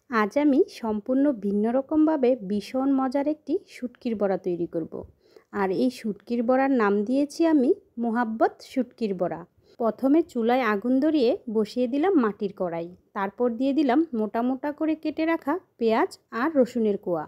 আজ আমি সম্পূর্ণ ভিন্ন রকমভাবে ভীষণ মজার একটি শুটকির বড়া তৈরি করব। আর এই শুটকির বড়ার নাম দিয়েছি আমি মোহাব্বত শুটকির বড়া। প্রথমে চুলায় আগুন ধরিয়ে বসিয়ে দিলাম মাটির কড়াই। তারপর দিয়ে দিলাম মোটা মোটা করে কেটে রাখা পেঁয়াজ আর রসুনের কোয়া।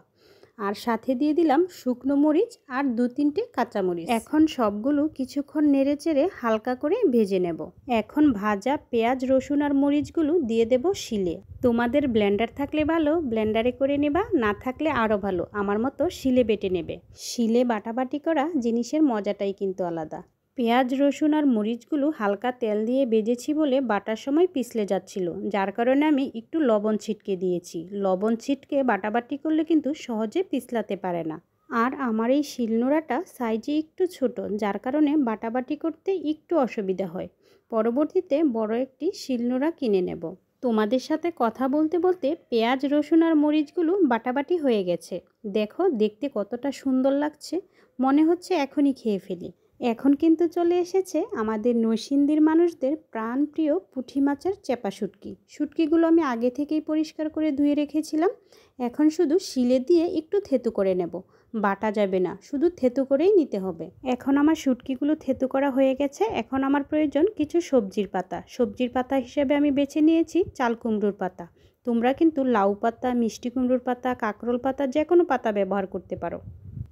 আর সাথে দিয়ে দিলাম শুকনো মরিচ আর 2-3টে কাঁচামরিচ। এখন সবগুলো কিছুক্ষণ নেড়েচেড়ে হালকা করে ভেজে নেব। এখন ভাজা পেঁয়াজ রসুন আর মরিচগুলো দিয়ে দেব শিলে। তোমাদের ব্লেন্ডার থাকলে ভালো, ব্লেন্ডারে করে নেবা, না থাকলে আরও ভালো আমার মতো শিলে বেটে নেবে। শিলে বাটাবাটি করা জিনিসের মজাটাই কিন্তু আলাদা। পেঁয়াজ রসুন আর মরিচগুলো হালকা তেল দিয়ে ভেজেছি বলে বাটার সময় পিছলে যাচ্ছিল, যার কারণে আমি একটু লবণ ছিটকে দিয়েছি। লবণ ছিটকে বাটাবাটি করলে কিন্তু সহজে পিছলাতে পারে না। আর আমার এই শিলনোড়াটা সাইজে একটু ছোট, যার কারণে বাটাবাটি করতে একটু অসুবিধা হয়। পরবর্তীতে বড় একটি শিলনোড়া কিনে নেব। তোমাদের সাথে কথা বলতে বলতে পেঁয়াজ রসুন আর মরিচগুলো বাটাবাটি হয়ে গেছে। দেখো দেখতে কতটা সুন্দর লাগছে, মনে হচ্ছে এখনই খেয়ে ফেলি। এখন কিন্তু চলে এসেছে আমাদের নরসিংদীর মানুষদের প্রাণপ্রিয় পুঁটি মাছের চেপা শুটকি। শুটকিগুলো আমি আগে থেকেই পরিষ্কার করে ধুয়ে রেখেছিলাম। এখন শুধু শিলে দিয়ে একটু থেতু করে নেব। বাটা যাবে না, শুধু থেতু করেই নিতে হবে। এখন আমার শুটকিগুলো থেতু করা হয়ে গেছে। এখন আমার প্রয়োজন কিছু সবজির পাতা। সবজির পাতা হিসেবে আমি বেছে নিয়েছি চাল কুমড়োর পাতা। তোমরা কিন্তু লাউ পাতা, মিষ্টি কুমড়োর পাতা, কাঁকরোল পাতা যে কোনো পাতা ব্যবহার করতে পারো।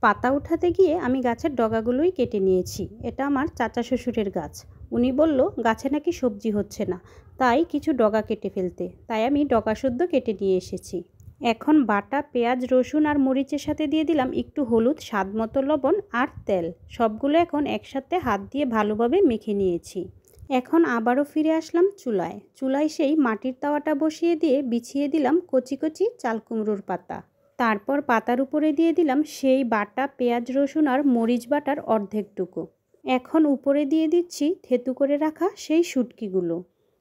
পাতা উঠাতে গিয়ে আমি গাছের ডগাগুলোই কেটে নিয়েছি। এটা আমার চাচা শ্বশুরের গাছ। উনি বলল গাছে নাকি সবজি হচ্ছে না, তাই কিছু ডগা কেটে ফেলতে, তাই আমি ডগা শুদ্ধ কেটে নিয়ে এসেছি। এখন বাটা পেঁয়াজ রসুন আর মরিচের সাথে দিয়ে দিলাম একটু হলুদ, স্বাদ মতো লবণ আর তেল। সবগুলো এখন একসাথে হাত দিয়ে ভালোভাবে মেখে নিয়েছি। এখন আবারও ফিরে আসলাম চুলায় সেই মাটির তাওয়াটা বসিয়ে দিয়ে বিছিয়ে দিলাম কচি কচি চাল কুমড়োর পাতা। তারপর পাতার উপরে দিয়ে দিলাম সেই বাটা পেঁয়াজ রসুন আর মরিচ বাটার অর্ধেকটুকু। এখন উপরে দিয়ে দিচ্ছি থেতু করে রাখা সেই শুটকিগুলো।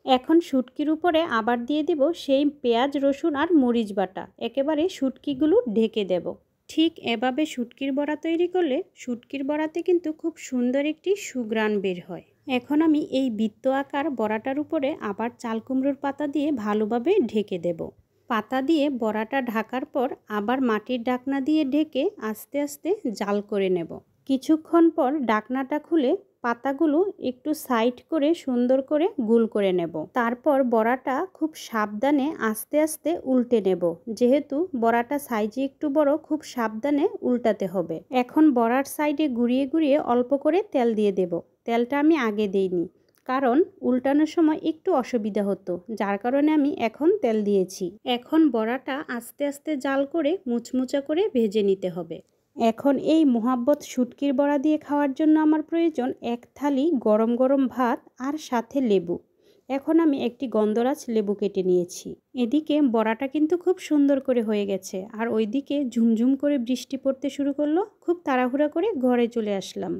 এখন শুটকির উপরে আবার দিয়ে দেব সেই পেঁয়াজ রসুন আর মরিচ বাটা। একেবারে শুটকিগুলো ঢেকে দেব। ঠিক এভাবে শুটকির বড়া তৈরি করলে শুটকির বড়াতে কিন্তু খুব সুন্দর একটি সুঘ্রাণ বের হয়। এখন আমি এই বৃত্ত আকার বড়াটার উপরে আবার চাল কুমড়োর পাতা দিয়ে ভালোভাবে ঢেকে দেব। পাতা দিয়ে বড়াটা ঢাকার পর আবার মাটির ঢাকনা দিয়ে ঢেকে আস্তে আস্তে জাল করে নেব। কিছুক্ষণ পর ঢাকনাটা খুলে পাতাগুলো একটু সাইড করে সুন্দর করে গোল করে নেব। তারপর বড়াটা খুব সাবধানে আস্তে আস্তে উল্টে নেব। যেহেতু বড়াটা সাইজে একটু বড়, খুব সাবধানে উল্টাতে হবে। এখন বড়ার সাইডে ঘুরিয়ে ঘুরিয়ে অল্প করে তেল দিয়ে দেব। তেলটা আমি আগে দেইনি, কারণ উল্টানোর সময় একটু অসুবিধা হতো, যার কারণে আমি এখন তেল দিয়েছি। এখন বড়াটা আস্তে আস্তে জাল করে মুচমুচা করে ভেজে নিতে হবে। এখন এই মোহাব্বত শুটকির বড়া দিয়ে খাওয়ার জন্য আমার প্রয়োজন এক থালি গরম গরম ভাত আর সাথে লেবু। এখন আমি একটি গন্ধরাজ লেবু কেটে নিয়েছি। এদিকে বড়াটা কিন্তু খুব সুন্দর করে হয়ে গেছে, আর ওইদিকে ঝুমঝুম করে বৃষ্টি পড়তে শুরু করলো। খুব তাড়াহুড়া করে ঘরে চলে আসলাম।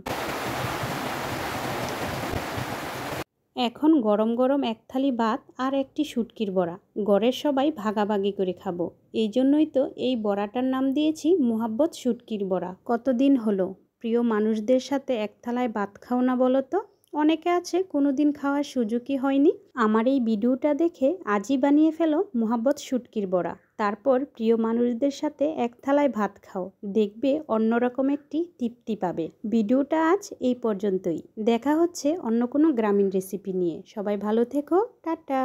এখন গরম গরম এক থালি ভাত আর একটি শুটকির বড়া ঘরের সবাই ভাগাভাগি করে খাবো। এই জন্যই তো এই বড়াটার নাম দিয়েছি মোহাব্বত শুটকির বড়া। কতদিন হলো প্রিয় মানুষদের সাথে এক থালায় ভাত খাও না বলো তো? অনেকে আছে কোনোদিন খাওয়ার সুযোগই হয়নি। আমার এই ভিডিওটা দেখে আজই বানিয়ে ফেলো মোহাব্বত শুটকির বড়া। তারপর প্রিয় মানুষদের সাথে এক থালায় ভাত খাও, দেখবে অন্যরকম একটি তৃপ্তি পাবে। ভিডিওটা আজ এই পর্যন্তই। দেখা হচ্ছে অন্য কোনো গ্রামীণ রেসিপি নিয়ে। সবাই ভালো থেকো, টাটা।